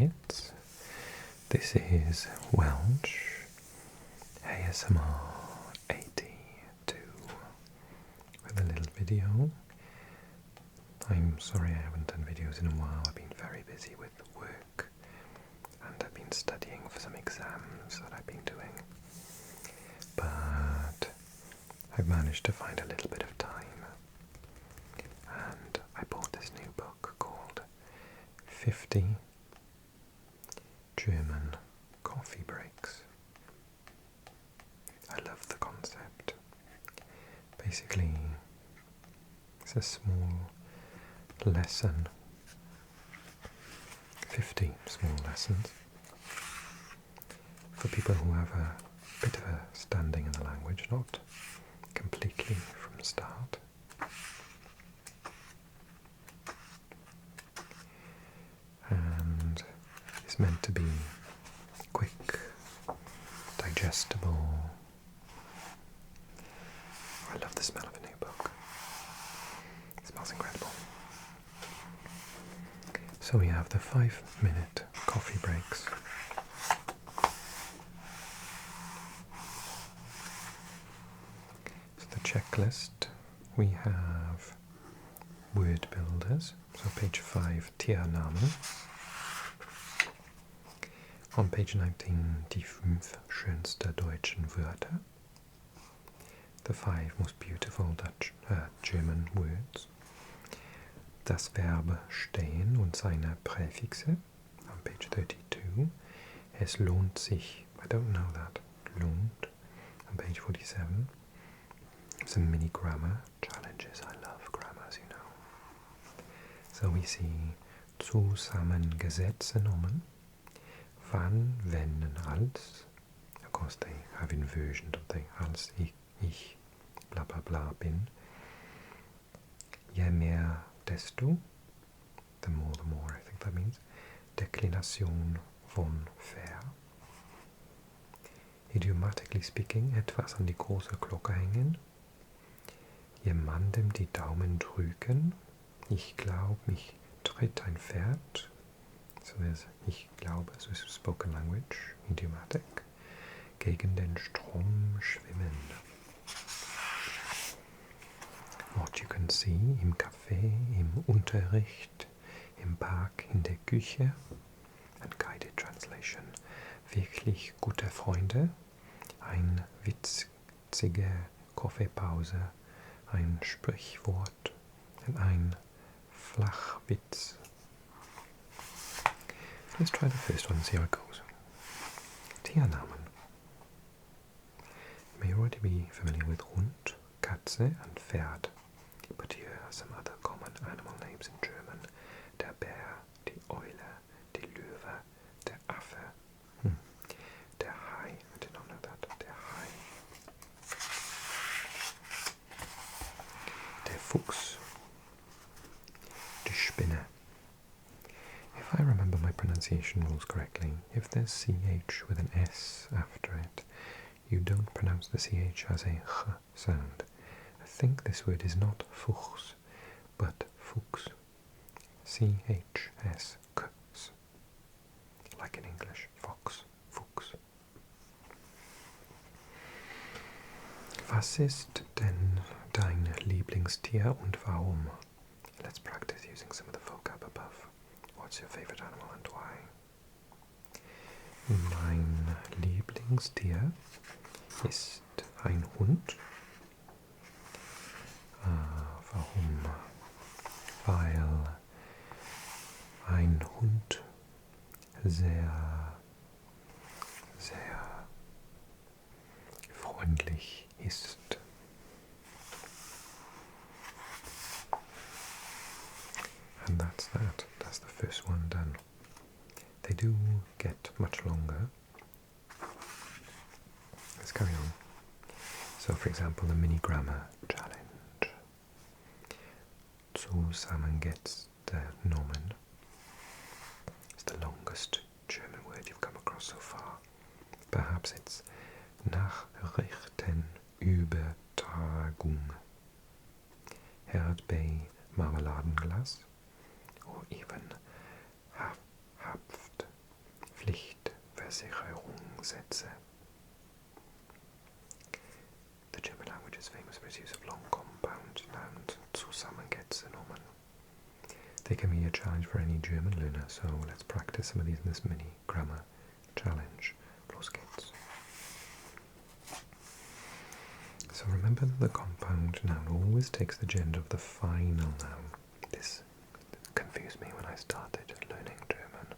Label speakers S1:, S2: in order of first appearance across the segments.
S1: geht's? This is Welsh ASMR 82 with a little video. I'm sorry I haven't done videos in a while. I've been very busy with work and I've been studying for some exams that I've been doing. But I've managed to find a little bit of time and I bought this new book called 50 German Coffee Breaks. I love the concept. Basically, it's a small lesson, 50 small lessons for people who have a bit of a standing in the language, not completely from the start. And it's meant to be quick, digestible. I love the smell of a new book. It smells incredible. So we have the 5-minute coffee breaks. So the checklist, we have word builders, so page 5, Tiernamen. On page 19, die 5 schönste deutschen Wörter, the 5 most beautiful German words. Das Verb stehen und seine Präfixe, on page 32. Es lohnt sich, I don't know that, lohnt, on page 47. Some mini grammar challenges. I love grammar, as you know. So we see zusammengesetzte Nomen, wann, wenn and als. Of course they have inversion, don't they? Als ich bla bla bla bin. Je mehr desto, the more, I think that means. Deklination von ver. Idiomatically speaking, etwas an die große Glocke hängen. Jemandem die Daumen drücken. Ich glaube, mich tritt ein Pferd. So there's ich glaube, so is spoken language, idiomatic. Gegen den Strom schwimmen. What you can see im Café, im Unterricht, im Park, in der Küche. And guided translation. Wirklich gute Freunde. Ein witzige Kaffeepause. Ein Sprichwort. Und ein Flachwitz. Let's try the first one and see how it goes. Tiernamen. You may already be familiar with Hund, Katze and Pferd, but here are some other common animal names in German. Der Bär, die Eule, die Löwe, der Affe, der Hai, I did not know that, der Hai, der Fuchs, die Spinne. If I remember my pronunciation rules correctly, if there's CH with an S after it, you don't pronounce the CH as a ch sound. I think this word is not fuchs, but fuchs. C-H-S-K-S. Like in English, fox, fuchs. Was ist denn dein Lieblingstier und warum? Let's practice using some of the vocab above. What's your favorite animal and why? Mein Lieblingstier ist ein Hund. Warum? Weil ein Hund sehr, sehr freundlich ist. And that's that. That's the first one done. They do get much longer. Let's carry on. So, for example, the mini grammar challenge. Zusammengesetzte Nomen is the longest German word you've come across so far. Perhaps it's Nachrichtenübertragung, Erdbeer-Marmeladenglas, or even Haft Versicherungssätze. The German language is famous for its use of long compound nouns, Zusammensetzungen. They can be a challenge for any German learner, so let's practice some of these in this mini grammar challenge. Los geht's. So remember that the compound noun always takes the gender of the final noun. This confused me when I started learning German,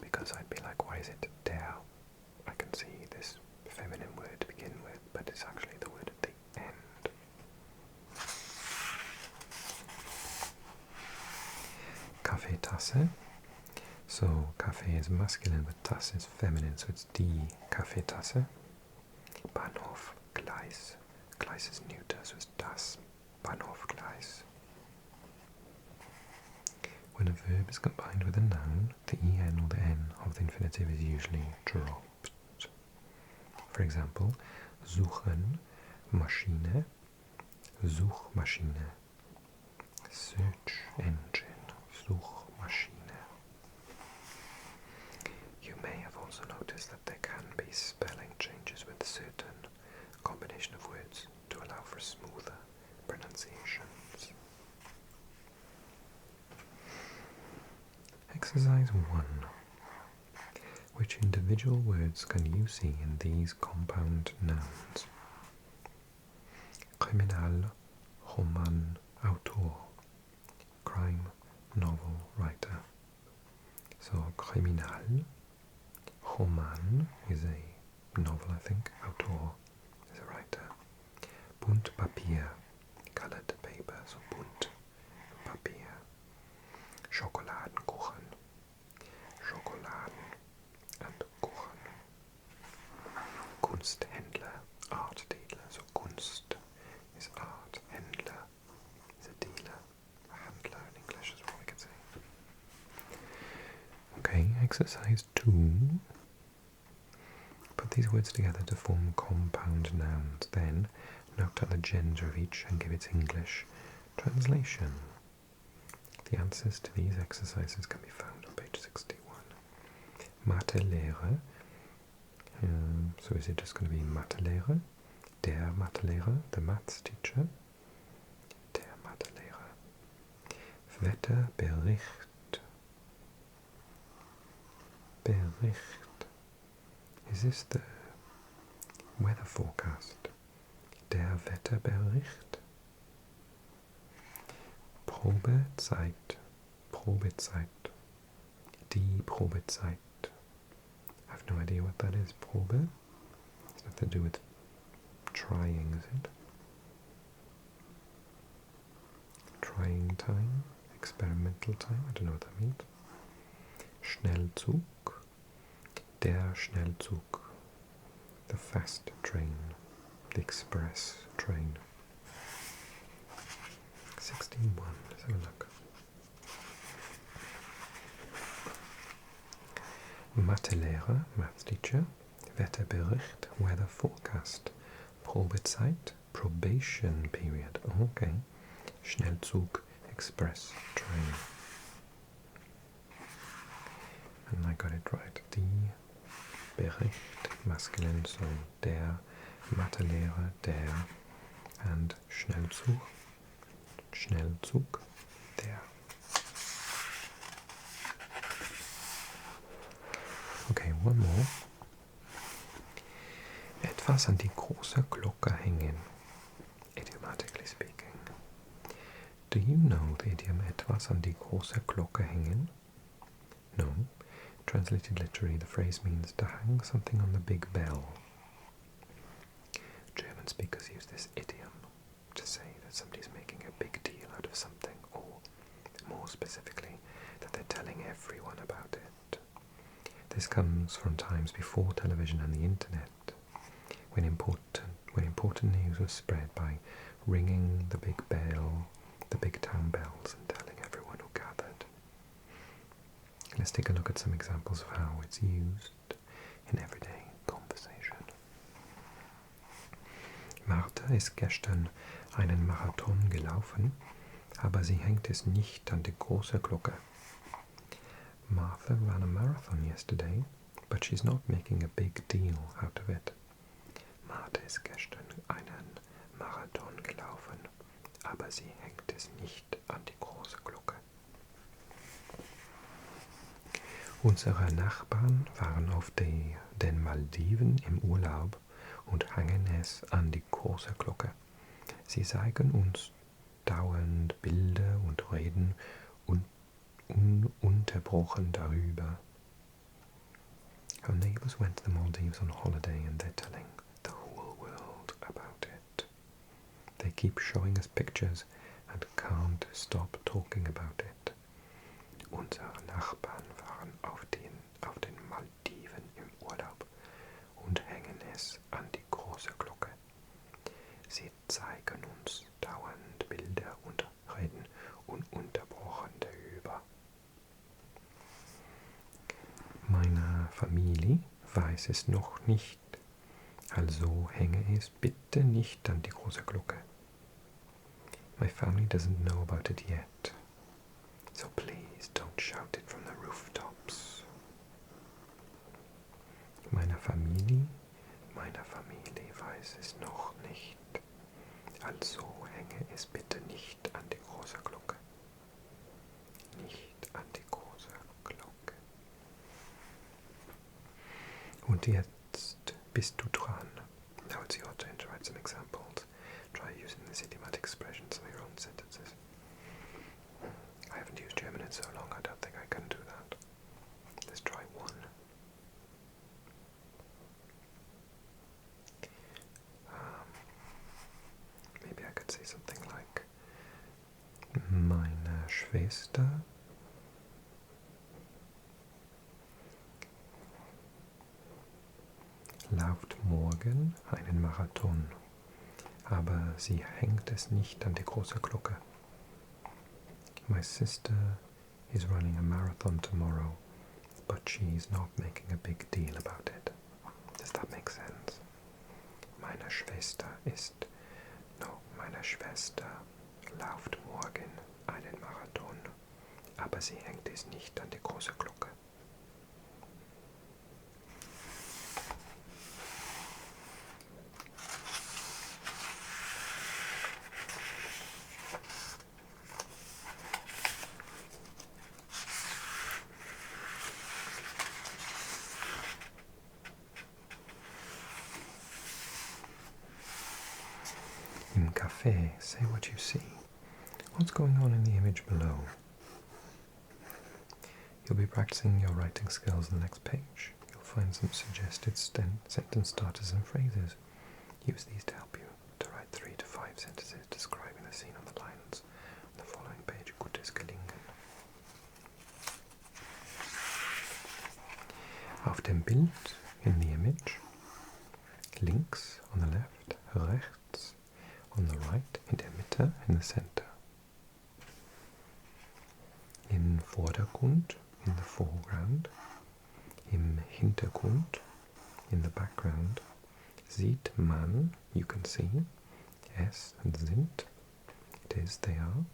S1: because I'd be like, why is it der? I can see this feminine word to begin with, but it's actually the word at the end. Kaffeetasse. So Kaffee is masculine, but Tasse is feminine, so it's die Kaffeetasse. Bahnhof, Gleis. Gleis is neuter, so it's das Bahnhofgleis. When a verb is combined with a noun, the en or the n of the infinitive is usually dropped. For example, suchen, Maschine, Suchmaschine. Search engine, Suchmaschine. You may have also noticed that there can be spelling changes with certain combination of words to allow for smoother pronunciations. Exercise 1. Which individual words can you see in these compound nouns? Kriminal, Roman, Autor. Crime, novel, writer. So Kriminal, Roman is a novel, I think. Autor is a writer. Bunt Papier, colored paper, so bunt Papier. Schokoladenkuchen, Schokoladen and Kuchen. Kunsthändler, art dealer, so Kunst is art, Händler is a dealer, a handler in English is what we can say. Okay, exercise 2. Put these words together to form compound nouns, then note out the gender of each and give its English translation. The answers to these exercises can be found on page 61. Mathelehrer. So is it just going to be Mathelehrer? Der Mathelehrer, the maths teacher. Der Mathelehrer. Wetterbericht. Bericht. Is this the weather forecast? Der Wetterbericht. Probezeit. Probezeit. Die Probezeit. I have no idea what that is. Probe? It's nothing to do with trying, is it? Trying time? Experimental time? I don't know what that means. Schnellzug. Der Schnellzug. The fast train. The express train. 61. Let's have a look. Mathelehrer, math teacher. Wetterbericht, weather forecast. Probezeit, probation period. Okay. Schnellzug, express train. And I got it right. Die Bericht, masculine, so der, Mathelehrer, der, and Schnellzug. Schnellzug, der. Okay, one more. Etwas an die große Glocke hängen. Idiomatically speaking. Do you know the idiom etwas an die große Glocke hängen? No. Translated literally, the phrase means to hang something on the big bell. German speakers use this idiom to say that somebody's making a big deal out of something, or more specifically, that they're telling everyone about it. This comes from times before television and the internet, when important news was spread by ringing the big bell, the big town bells, and telling everyone who gathered. Let's take a look at some examples of how it's used in everyday conversation. Martha ist gestern einen Marathon gelaufen, aber sie hängt es nicht an die große Glocke. Martha ran a marathon yesterday, but she's not making a big deal out of it. Martha ist gestern einen Marathon gelaufen, aber sie hängt es nicht an die große Glocke. Unsere Nachbarn waren auf den Malediven im Urlaub und hängen es an die große Glocke. Sie zeigen uns dauernd Bilder und reden ununterbrochen darüber. Our neighbors went to the Maldives on holiday and they're telling the whole world about it. They keep showing us pictures and can't stop talking about it. Unsere Nachbarn waren auf den Malediven im Urlaub und hängen es an die große Glocke. Sie zeigen uns dauernd Bilder und reden ununterbrochen darüber. Meine Familie weiß es noch nicht, also hänge es bitte nicht an die große Glocke. My family doesn't know about it yet, so please don't shout it from the rooftops. Meine Familie weiß es noch nicht, also hänge es bitte nicht an die große Glocke. Nicht an die große Glocke. Und jetzt bist du dran. Now it's your turn to write some examples. Try using this idiomatic expression in some of your own sentences. I haven't used German in so long, I don't think I can do that. Let's try one. Maybe I could say something like, meine Schwester läuft morgen einen Marathon, aber sie hängt es nicht an die große Glocke. My sister is running a marathon tomorrow, but she's not making a big deal about it. Does that make sense? Meine Schwester läuft morgen einen Marathon, aber sie hängt es nicht an die große Glocke. Im Café, say what you see. What's going on in the image below? You'll be practicing your writing skills on the next page. You'll find some suggested sentence starters and phrases. Use these to help you to write 3 to 5 sentences describing the scene on the lines on the following page. Gutes Gelingen. Auf dem Bild, in the image, links on the left, rechts on the right, in der Mitte, in the center. Im Vordergrund, in the foreground. Im Hintergrund, in the background. Sieht man, you can see. Es and sind, it is, they are.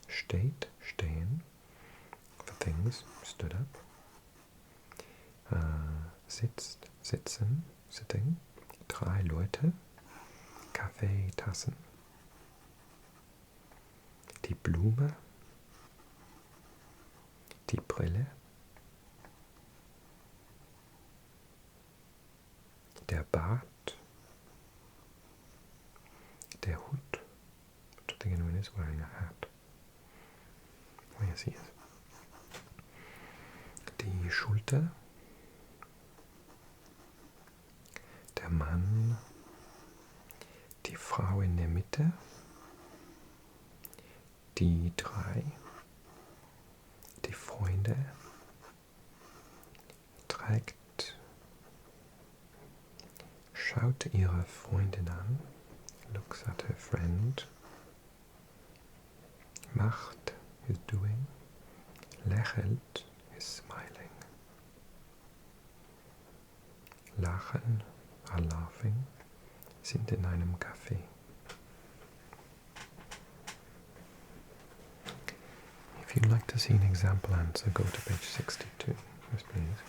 S1: Steht, stehen, for things, stood up. Sitzt, sitzen, sitting. 3 Leute, Kaffeetassen. Die Blume, die Brille, der Bart, der Hut, which I think anyone is wearing a hat. Oh yes, he is. Die Schulter, der Mann, die Frau in der Mitte, die 3, die Freunde, schaut ihre Freundin an, looks at her friend, macht, is doing, lächelt, is smiling, lachen, are laughing, sind in einem Café. If you'd like to see an example answer, go to page 62. Yes, please.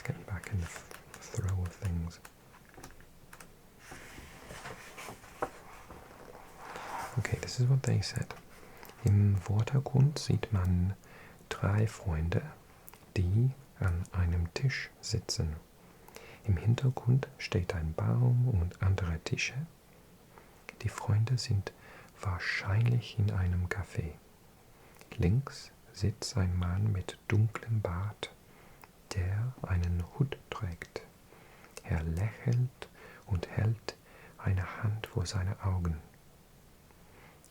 S1: It's getting back in the throw of things. Okay, this is what they said. Im Vordergrund sieht man 3 Freunde, die an einem Tisch sitzen. Im Hintergrund steht ein Baum und andere Tische. Die Freunde sind wahrscheinlich in einem Café. Links sitzt ein Mann mit dunklem Bart, der einen Hut trägt. Er lächelt und hält eine Hand vor seine Augen.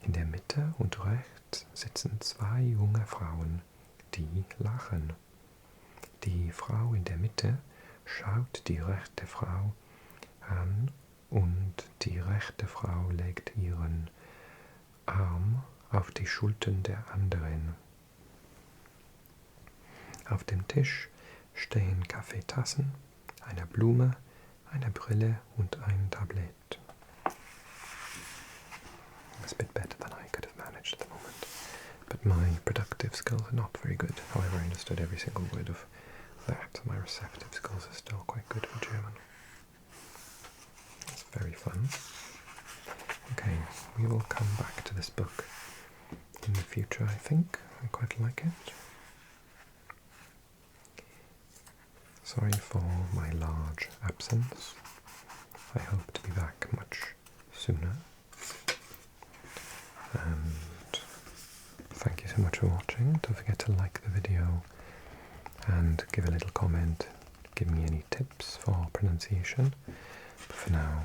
S1: In der Mitte und rechts sitzen 2 junge Frauen, die lachen. Die Frau in der Mitte schaut die rechte Frau an und die rechte Frau legt ihren Arm auf die Schultern der anderen. Auf dem Tisch stehen Kaffeetassen, eine Blume, eine Brille und ein Tablett. It's a bit better than I could have managed at the moment, but my productive skills are not very good. However, I understood every single word of that. My receptive skills are still quite good for German. It's very fun. Okay, we will come back to this book in the future, I think. I quite like it. Sorry for my large absence. I hope to be back much sooner. And thank you so much for watching. Don't forget to like the video and give a little comment. Give me any tips for pronunciation. But for now,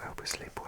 S1: I hope you sleep well.